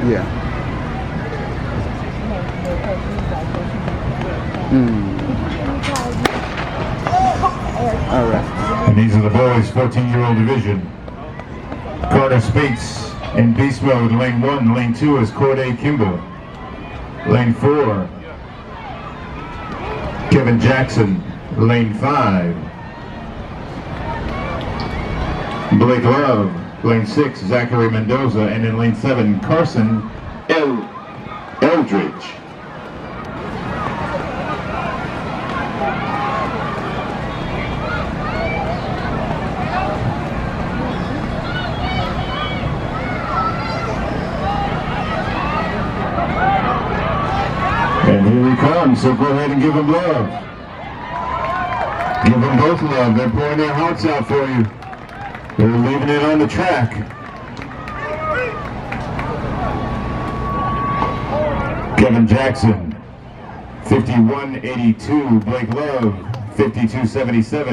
Yeah. All right. And these are the boys' 14-year-old division. Carter Spates in beast mode, lane 1. Lane 2 is Cordie Kimble. Lane 4, Kevin Jackson. Lane 5, Blake Love. Lane 6, Zackery Mendoza. And in lane 7, Carsen Eldridge. And here he comes, so go ahead and give him love. Give them both love. They're pouring their hearts out for you. They're leaving it on the track. Kevin Jackson, 51.82. Blake Love, 52.77.